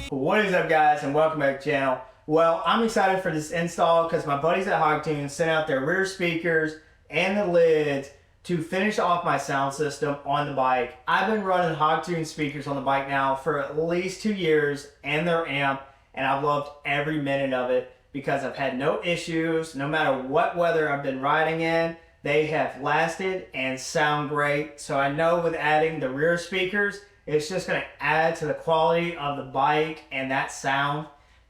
What is up, guys, and welcome back to the channel. Well, I'm excited for this install because my buddies at Hogtunes sent out their rear speakers and the lids to finish off my sound system on the bike. I've been running Hogtunes speakers on the bike now for at least 2 years and their amp, and I've loved every minute of it because I've had no issues. No matter what weather I've been riding in, they have lasted and sound great. So I know with adding the rear speakers, it's just going to add to the quality of the bike and that sound,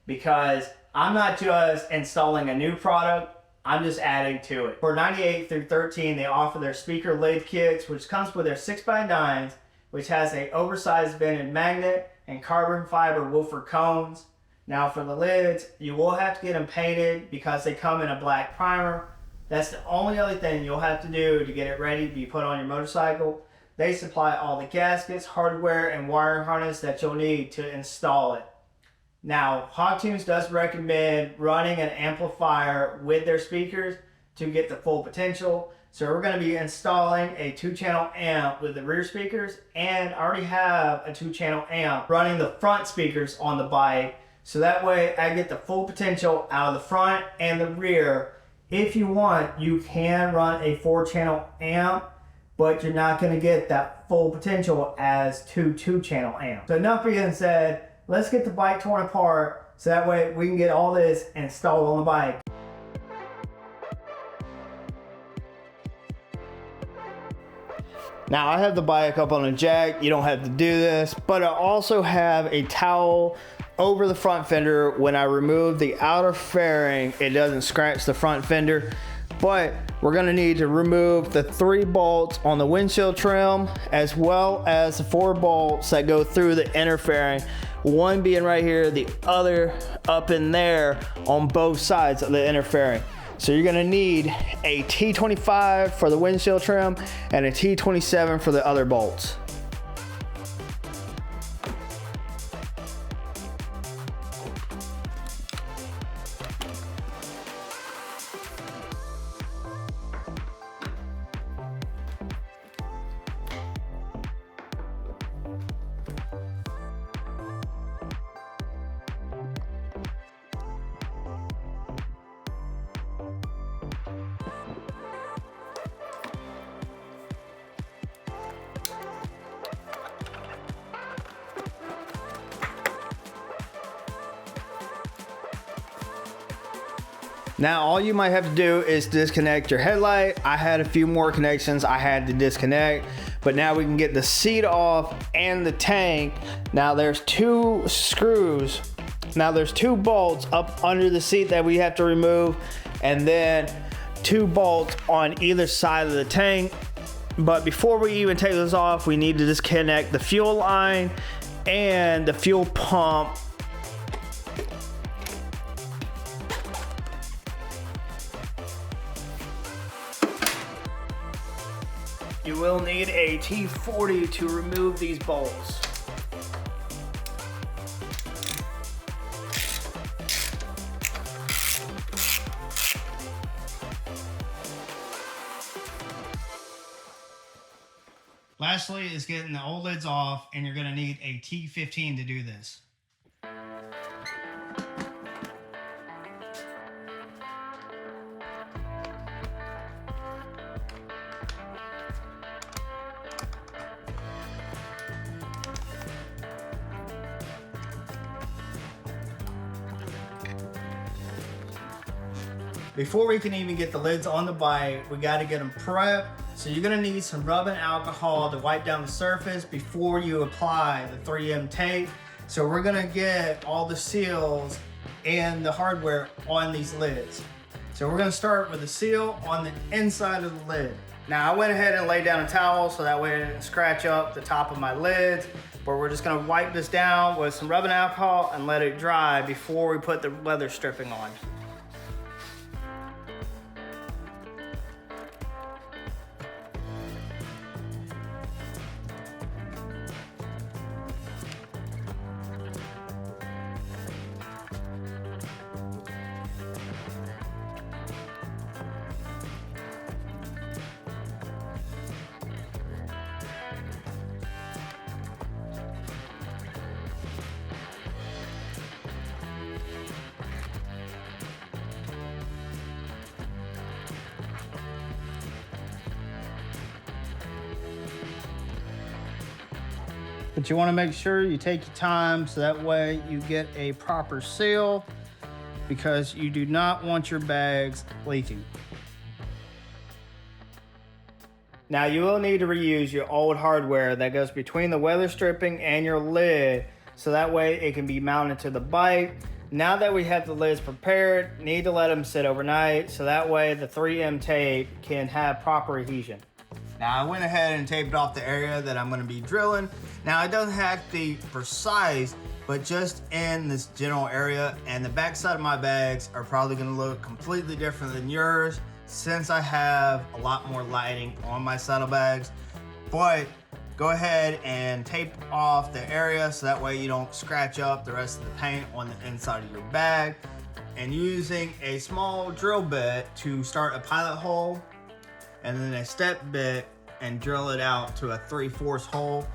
because I'm not just installing a new product, I'm just adding to it. For 98 through 13, they offer their speaker lid kits, which comes with their 6x9s, which has a oversized vented magnet and carbon fiber woofer cones. Now for the lids, you will have to get them painted because they come in a black primer. That's the only other thing you'll have to do to get it ready to be put on your motorcycle. They supply all the gaskets, hardware, and wiring harness that you'll need to install it. Now, Hogtunes does recommend running an amplifier with their speakers to get the full potential. So we're going to be installing a 2-channel amp with the rear speakers, and I already have a 2-channel amp running the front speakers on the bike. So that way I get the full potential out of the front and the rear. If you want, you can run a 4-channel amp, but you're not going to get that full potential as 2-channel amps. So enough being said, let's get the bike torn apart so that way we can get all this installed on the bike. Now I have the bike up on a jack, you don't have to do this, but I also have a towel over the front fender. When I remove the outer fairing, it doesn't scratch the front fender. But we're going to need to remove the 3 bolts on the windshield trim, as well as the 4 bolts that go through the inner fairing. One being right here, the other up in there on both sides of the inner fairing. So you're going to need a T25 for the windshield trim and a T27 for the other bolts. Now all you might have to do is disconnect your headlight. I had a few more connections I had to disconnect, but now we can get the seat off and the tank. Now there's 2 screws. Now there's 2 bolts up under the seat that we have to remove, and then 2 bolts on either side of the tank. But before we even take this off, we need to disconnect the fuel line and the fuel pump. You will need a T40 to remove these bolts. Lastly is getting the old lids off, and you're going to need a T15 to do this. Before we can even get the lids on the bike, we got to get them prepped. So you're going to need some rubbing alcohol to wipe down the surface before you apply the 3M tape. So we're going to get all the seals and the hardware on these lids. So we're going to start with the seal on the inside of the lid. Now I went ahead and laid down a towel so that way it didn't scratch up the top of my lids. But we're just going to wipe this down with some rubbing alcohol and let it dry before we put the leather stripping on. But you want to make sure you take your time so that way you get a proper seal, because you do not want your bags leaking. Now you will need to reuse your old hardware that goes between the weather stripping and your lid, so that way it can be mounted to the bike. Now that we have the lids prepared, need to let them sit overnight so that way the 3M tape can have proper adhesion. Now I went ahead and taped off the area that I'm going to be drilling. Now it doesn't have to be precise, but just in this general area, and the back side of my bags are probably going to look completely different than yours, since I have a lot more lighting on my saddlebags. But go ahead and tape off the area so that way you don't scratch up the rest of the paint on the inside of your bag. And using a small drill bit to start a pilot hole, and then a step bit and drill it out to a 3/4 hole.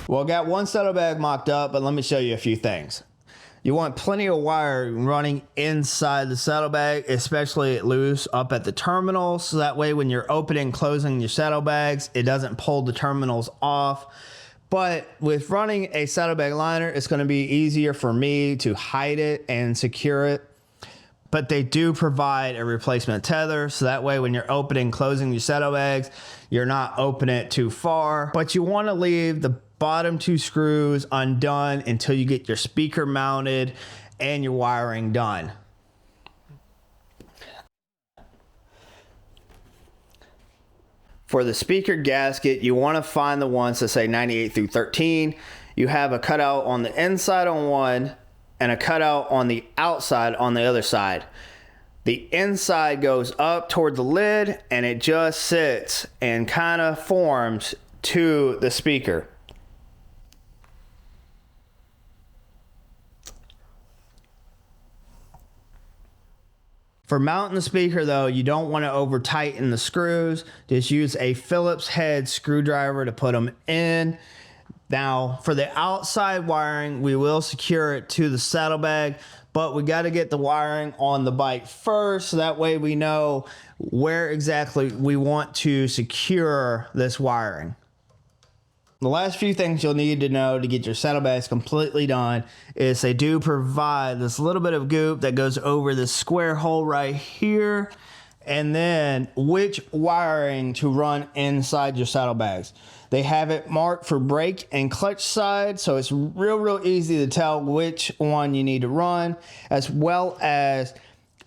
Well, I got one saddlebag mocked up, but let me show you a few things. You want plenty of wire running inside the saddlebag, especially loose up at the terminals, so that way when you're opening and closing your saddlebags, it doesn't pull the terminals off. But with running a saddlebag liner, it's going to be easier for me to hide it and secure it. But they do provide a replacement tether, so that way when you're opening and closing your saddlebags, you're not opening it too far. But you want to leave the bottom 2 screws undone until you get your speaker mounted and your wiring done. For the speaker gasket, you want to find the ones that say 98 through 13. You have a cutout on the inside on one and a cutout on the outside on the other side. The inside goes up toward the lid and it just sits and kind of forms to the speaker. For mounting the speaker though, you don't want to over tighten the screws. Just use a Phillips head screwdriver to put them in. Now for the outside wiring, we will secure it to the saddlebag, but we got to get the wiring on the bike first, so that way we know where exactly we want to secure this wiring. The last few things you'll need to know to get your saddlebags completely done is they do provide this little bit of goop that goes over this square hole right here, and then which wiring to run inside your saddlebags. They have it marked for brake and clutch side, so it's real easy to tell which one you need to run, as well as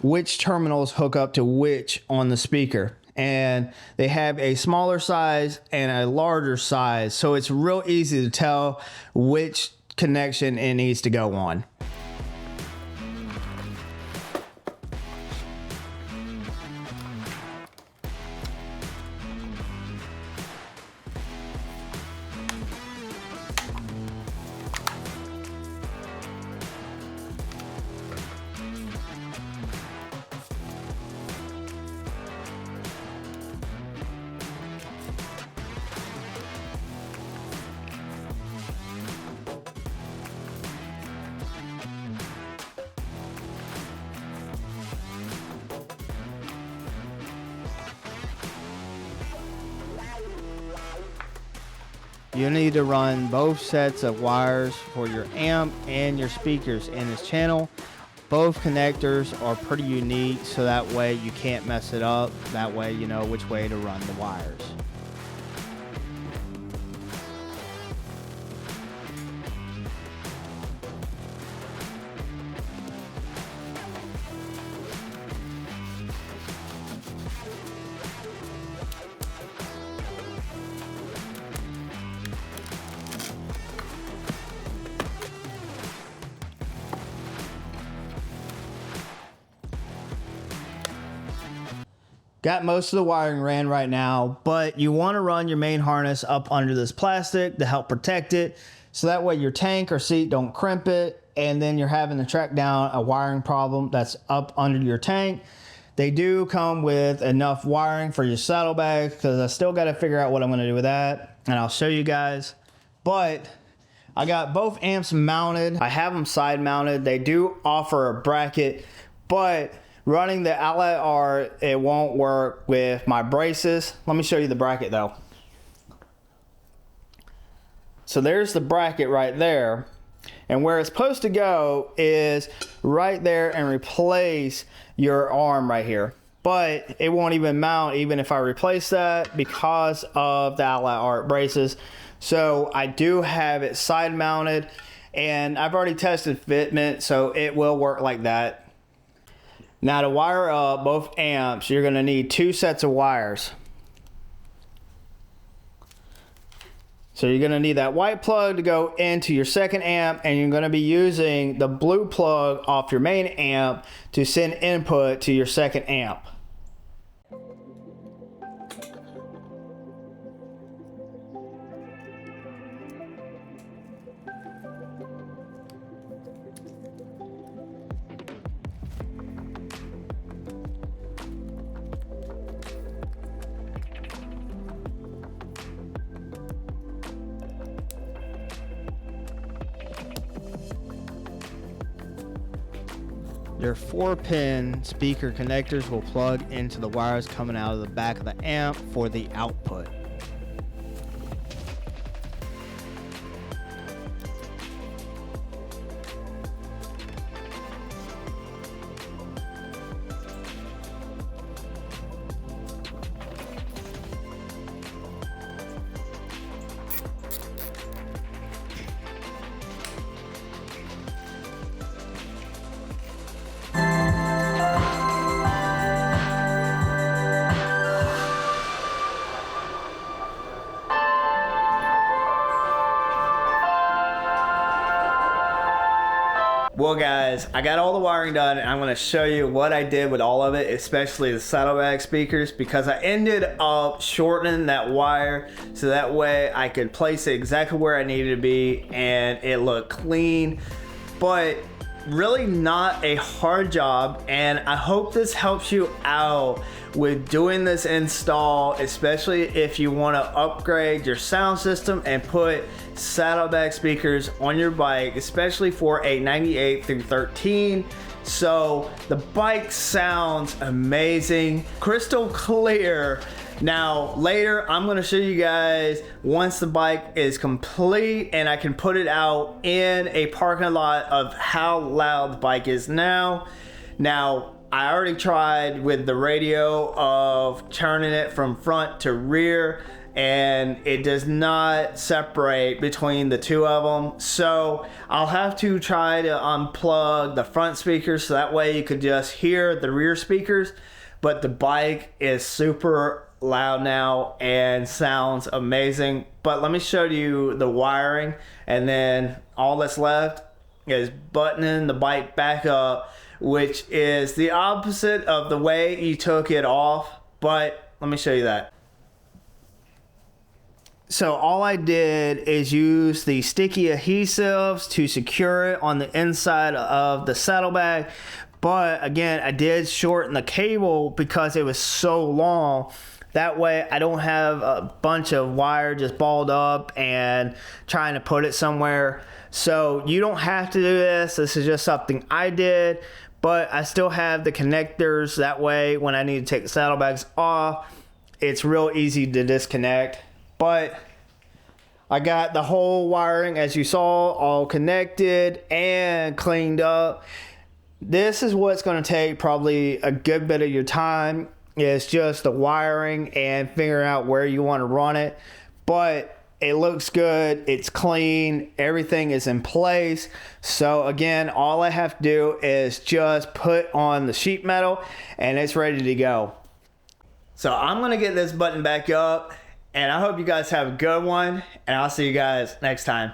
which terminals hook up to which on the speaker. And they have a smaller size and a larger size, so it's real easy to tell which connection it needs to go on. You need to run both sets of wires for your amp and your speakers in this channel. Both connectors are pretty unique, so that way you can't mess it up. That way you know which way to run the wires. Got most of the wiring ran right now, but you want to run your main harness up under this plastic to help protect it, so that way your tank or seat don't crimp it, and then you're having to track down a wiring problem that's up under your tank. They do come with enough wiring for your saddlebag, because I still got to figure out what I'm going to do with that, and I'll show you guys. But I got both amps mounted. I have them side mounted. They do offer a bracket, but running the outlet art, it won't work with my braces. Let me show you the bracket though. So there's the bracket right there. And where it's supposed to go is right there and replace your arm right here. But it won't even mount even if I replace that because of the outlet art braces. So I do have it side mounted, and I've already tested fitment, so it will work like that. Now to wire up both amps, you're going to need 2 sets of wires. So you're going to need that white plug to go into your second amp, and you're going to be using the blue plug off your main amp to send input to your second amp. Your 4-pin speaker connectors will plug into the wires coming out of the back of the amp for the output. Well guys, I got all the wiring done, and I'm going to show you what I did with all of it, especially the saddlebag speakers, because I ended up shortening that wire so that way I could place it exactly where I needed to be and it looked clean. But really not a hard job, and I hope this helps you out with doing this install, especially if you want to upgrade your sound system and put saddlebag speakers on your bike, especially for a 98 through 13. So the bike sounds amazing, crystal clear. Now later I'm going to show you guys once the bike is complete and I can put it out in a parking lot of how loud the bike is now. I already tried with the radio of turning it from front to rear, and it does not separate between the two of them. So I'll have to try to unplug the front speakers so that way you could just hear the rear speakers. But the bike is super loud now and sounds amazing. But let me show you the wiring, and then all that's left is buttoning the bike back up, which is the opposite of the way you took it off. But let me show you that. So all I did is use the sticky adhesives to secure it on the inside of the saddlebag. But again, I did shorten the cable because it was so long. That way I don't have a bunch of wire just balled up and trying to put it somewhere. So you don't have to do this. This is just something I did. But I still have the connectors. That way when I need to take the saddlebags off, it's real easy to disconnect. But I got the whole wiring, as you saw, all connected and cleaned up. This is what's going to take probably a good bit of your time. It's just the wiring and figuring out where you want to run it. But it looks good. It's clean. Everything is in place. So again, all I have to do is just put on the sheet metal and it's ready to go. So I'm going to get this button back up, and I hope you guys have a good one, and I'll see you guys next time.